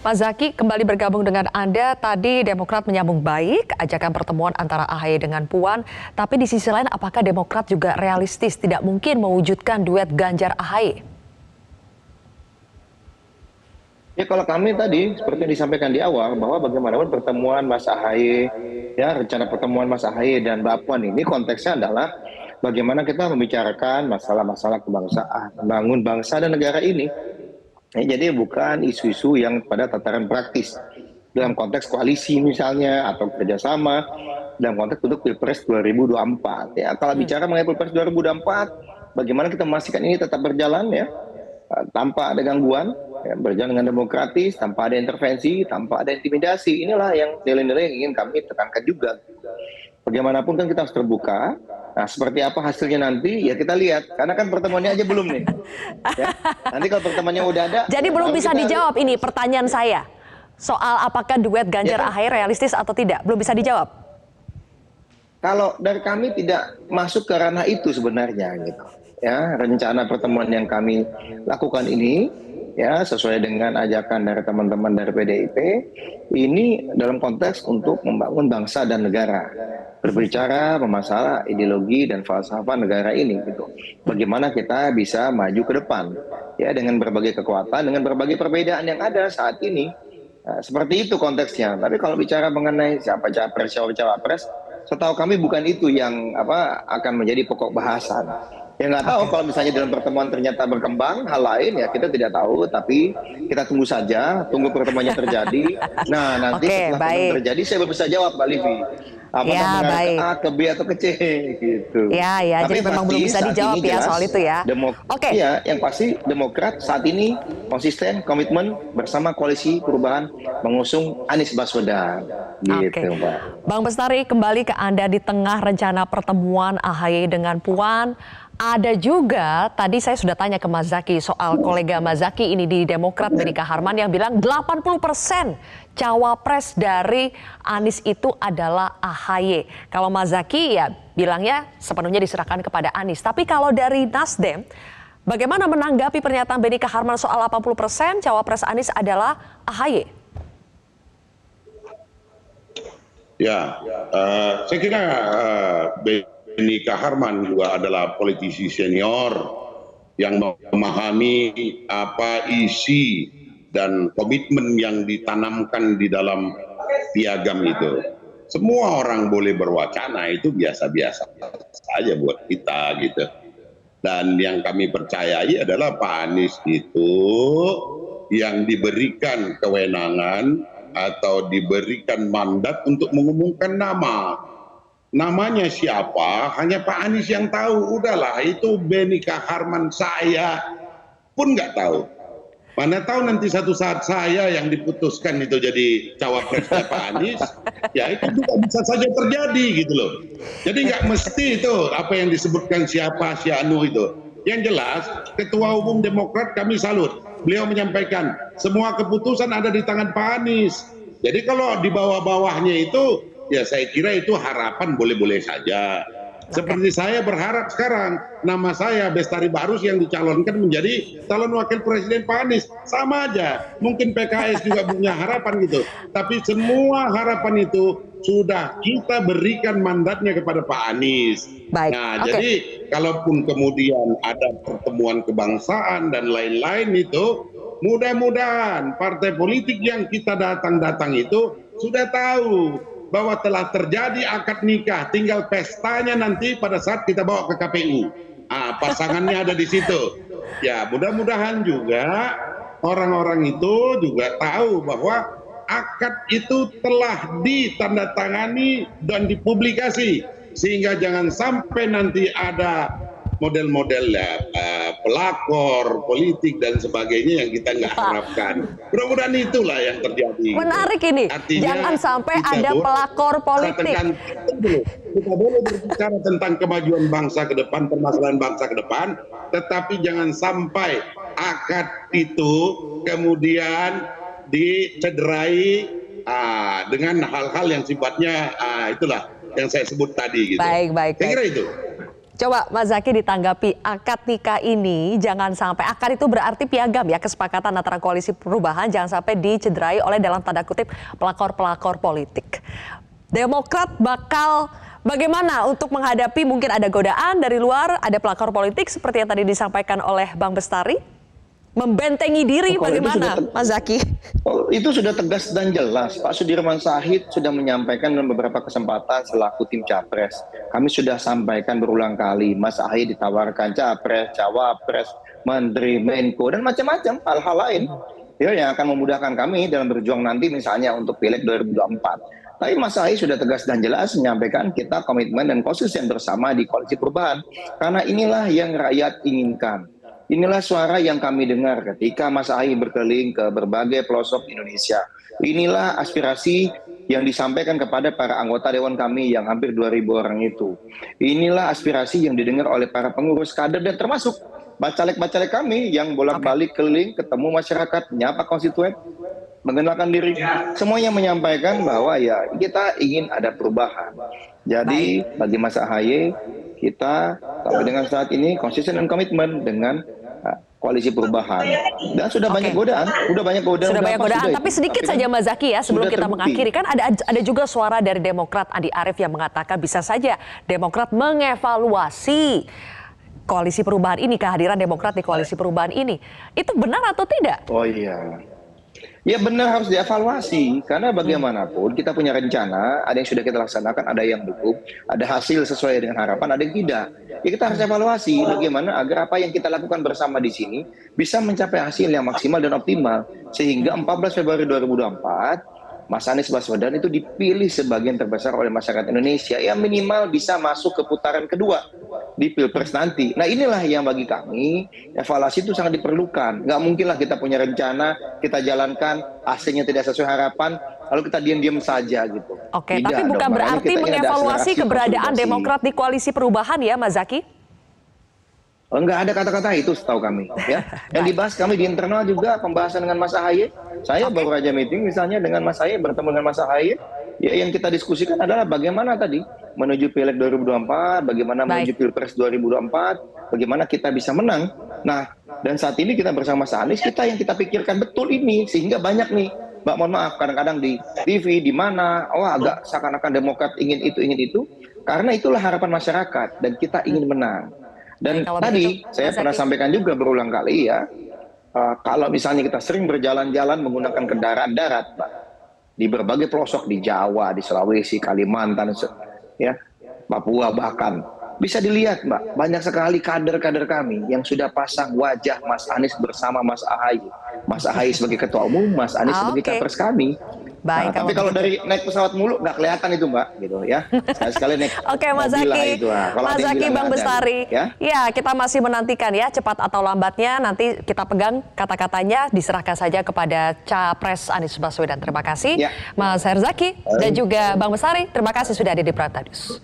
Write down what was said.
Mas Zaky kembali bergabung dengan Anda. Tadi Demokrat menyambung baik ajakan pertemuan antara AHY dengan Puan. Tapi di sisi lain apakah Demokrat juga realistis tidak mungkin mewujudkan duet Ganjar AHY? Ya kalau kami tadi seperti yang disampaikan di awal bahwa bagaimanapun pertemuan Mas AHY, ya rencana pertemuan Mas AHY dan Mbak Puan ini konteksnya adalah bagaimana kita membicarakan masalah-masalah kebangsaan, membangun bangsa dan negara ini. Jadi bukan isu-isu yang pada tataran praktis dalam konteks koalisi misalnya atau kerjasama dalam konteks untuk Pilpres 2024. Ya, kalau bicara mengenai Pilpres 2024, bagaimana kita memastikan ini tetap berjalan ya tanpa ada gangguan, ya, berjalan dengan demokratis, tanpa ada intervensi, tanpa ada intimidasi. Inilah yang nilai-nilai yang ingin kami tekankan juga. Bagaimanapun kan kita harus terbuka. Nah, seperti apa hasilnya nanti ya kita lihat. Karena kan pertemuannya aja belum nih. Ya. Nanti kalau pertemuannya udah ada. Jadi belum bisa dijawab ini pertanyaan saya. Soal apakah duet Ganjar AHY realistis atau tidak. Belum bisa dijawab. Kalau dari kami tidak masuk ke ranah itu sebenarnya gitu. Ya, rencana pertemuan yang kami lakukan ini ya sesuai dengan ajakan dari teman-teman dari PDIP ini dalam konteks untuk membangun bangsa dan negara, berbicara masalah ideologi dan falsafah negara ini gitu. Bagaimana kita bisa maju ke depan ya dengan berbagai kekuatan, dengan berbagai perbedaan yang ada saat ini. Nah, seperti itu konteksnya. Tapi kalau bicara mengenai siapa capres, siapa cawapres, setahu kami bukan itu yang akan menjadi pokok bahasan. Ya nggak tahu kalau misalnya dalam pertemuan ternyata berkembang hal lain ya kita tidak tahu, tapi kita tunggu saja, tunggu pertemuannya terjadi. Nah nanti setelah pertemuan terjadi saya baru bisa jawab Mbak Livi. Apakah mengarah ke A, ke B atau ke C gitu. Ya, tapi jadi memang belum bisa dijawab ya soal itu ya. Iya, yang pasti Demokrat saat ini konsisten, komitmen bersama koalisi perubahan mengusung Anies Baswedan. Gitu, Mbak. Bang Bestari, kembali ke Anda di tengah rencana pertemuan AHY dengan Puan. Ada juga, tadi saya sudah tanya ke Mas Zaky soal kolega Mas Zaky ini di Demokrat, Benika Harman, yang bilang 80% cawapres dari Anies itu adalah AHY. Kalau Mas Zaky ya bilangnya sepenuhnya diserahkan kepada Anies. Tapi kalau dari Nasdem, bagaimana menanggapi pernyataan Benika Harman soal 80% cawapres Anies adalah AHY? Ya, saya kira Benika Harman juga adalah politisi senior yang memahami apa isi dan komitmen yang ditanamkan di dalam piagam itu. Semua orang boleh berwacana, itu biasa-biasa saja buat kita gitu. Dan yang kami percayai adalah Pak Anies itu yang diberikan kewenangan atau diberikan mandat untuk mengumumkan nama. Namanya siapa, hanya Pak Anies yang tahu. Udahlah, itu Benika Harman saya pun nggak tahu. Mana tahu nanti satu saat saya yang diputuskan itu jadi cawapresnya Pak Anies, ya itu juga bisa saja terjadi gitu loh. Jadi nggak mesti itu apa yang disebutkan siapa, si Anu itu. Yang jelas, Ketua Umum Demokrat kami salut. Beliau menyampaikan, semua keputusan ada di tangan Pak Anies. Jadi kalau di bawah-bawahnya itu, ya saya kira itu harapan boleh-boleh saja. Seperti saya berharap sekarang nama saya Bestari Barus yang dicalonkan menjadi calon wakil presiden Pak Anies. Sama aja, mungkin PKS juga punya harapan gitu. Tapi semua harapan itu sudah kita berikan mandatnya kepada Pak Anies. Jadi kalaupun kemudian ada pertemuan kebangsaan dan lain-lain itu, mudah-mudahan partai politik yang kita datang itu sudah tahu bahwa telah terjadi akad nikah, tinggal pestanya nanti pada saat kita bawa ke KPU. Pasangannya ada di situ. Ya, mudah-mudahan juga orang-orang itu juga tahu bahwa akad itu telah ditandatangani dan dipublikasi, sehingga jangan sampai nanti ada model-model pelakor politik dan sebagainya yang kita nggak harapkan. Mudah-mudahan itulah yang terjadi. Menarik ini. Artinya, jangan sampai ada pelakor politik. Kita boleh berbicara tentang kemajuan bangsa ke depan, permasalahan bangsa ke depan, tetapi jangan sampai akad itu kemudian dicederai dengan hal-hal yang sifatnya itulah yang saya sebut tadi gitu. Baik. Saya kira itu. Coba Mas Zaky ditanggapi akad nikah ini jangan sampai, akad itu berarti piagam ya, kesepakatan antara koalisi perubahan, jangan sampai dicederai oleh dalam tanda kutip pelakor-pelakor politik. Demokrat bakal bagaimana untuk menghadapi mungkin ada godaan dari luar, ada pelakor politik seperti yang tadi disampaikan oleh Bang Bestari? Membentengi diri bagaimana Mas Zaky? Itu sudah tegas dan jelas. Pak Sudirman Said sudah menyampaikan dalam beberapa kesempatan selaku tim Capres. Kami sudah sampaikan berulang kali, Mas Ahy ditawarkan Capres, Cawapres, Menteri, Menko, dan macam-macam hal-hal lain ya, yang akan memudahkan kami dalam berjuang nanti misalnya untuk Pileg 2024. Tapi Mas Ahy sudah tegas dan jelas menyampaikan kita komitmen dan konsisten bersama di koalisi perubahan. Karena inilah yang rakyat inginkan. Inilah suara yang kami dengar ketika Mas Ahy berkeliling ke berbagai pelosok Indonesia. Inilah aspirasi yang disampaikan kepada para anggota dewan kami yang hampir 2.000 orang itu. Inilah aspirasi yang didengar oleh para pengurus kader dan termasuk bacalek-bacalek kami yang bolak-balik keliling ketemu masyarakat, menyapa konstituen, mengenalkan diri. Semuanya menyampaikan bahwa ya kita ingin ada perubahan. Jadi bagi Mas Ahy, kita sampai dengan saat ini konsisten dan komitmen dengan koalisi perubahan. Dan sudah banyak godaan, sudah banyak godaan. Tapi sedikit saja Mas Zaky ya, sebelum kita mengakhiri, kan ada juga suara dari Demokrat Andi Arief yang mengatakan bisa saja Demokrat mengevaluasi koalisi perubahan ini, kehadiran Demokrat di koalisi perubahan ini. Itu benar atau tidak? Oh iya. Ya benar, harus dievaluasi, karena bagaimanapun kita punya rencana, ada yang sudah kita laksanakan, ada yang belum, ada hasil sesuai dengan harapan, ada yang tidak. Ya kita harus evaluasi bagaimana agar apa yang kita lakukan bersama di sini bisa mencapai hasil yang maksimal dan optimal. Sehingga 14 Februari 2024, Mas Anies Baswedan itu dipilih sebagian terbesar oleh masyarakat Indonesia, yang minimal bisa masuk ke putaran kedua di Pilpres nanti. Nah inilah yang bagi kami, evaluasi itu sangat diperlukan. Nggak mungkinlah kita punya rencana, kita jalankan, hasilnya tidak sesuai harapan, lalu kita diam-diam saja gitu. Oke, tapi bukan berarti mengevaluasi keberadaan Demokrat di koalisi perubahan ya Mas Zaky? Enggak ada kata-kata itu setahu kami ya. Yang dibahas kami di internal juga pembahasan dengan Mas Ahy. Saya baru aja meeting misalnya dengan Mas Ahy, bertemu dengan Mas Ahy. Ya yang kita diskusikan adalah bagaimana tadi menuju Pileg 2024, bagaimana menuju Pilpres 2024, bagaimana kita bisa menang. Nah, dan saat ini kita bersama Mas Anies, kita yang kita pikirkan betul ini, sehingga banyak nih, Mbak, mohon maaf, kadang-kadang di TV, di mana, agak seakan-akan Demokrat ingin itu, karena itulah harapan masyarakat, dan kita ingin menang. Dan tadi saya pernah sampaikan juga berulang kali ya, kalau misalnya kita sering berjalan-jalan menggunakan kendaraan darat, Pak, di berbagai pelosok di Jawa, di Sulawesi, Kalimantan, ya, Papua bahkan, bisa dilihat Mbak, banyak sekali kader-kader kami yang sudah pasang wajah Mas Anies bersama Mas Ahy. Mas Ahy sebagai ketua umum, Mas Anies sebagai capres kami. Baik, tapi kalau dari naik pesawat mulu nggak kelihatan itu Mbak, gitu ya. Sekali naik. Oke Mas Zaky, Mas Zaky, Bang Bestari, ya kita masih menantikan ya cepat atau lambatnya nanti kita pegang kata-katanya, diserahkan saja kepada Capres Anies Baswedan. Terima kasih Mas Herzaki dan juga Bang Bestari, terima kasih sudah ada di Prime News.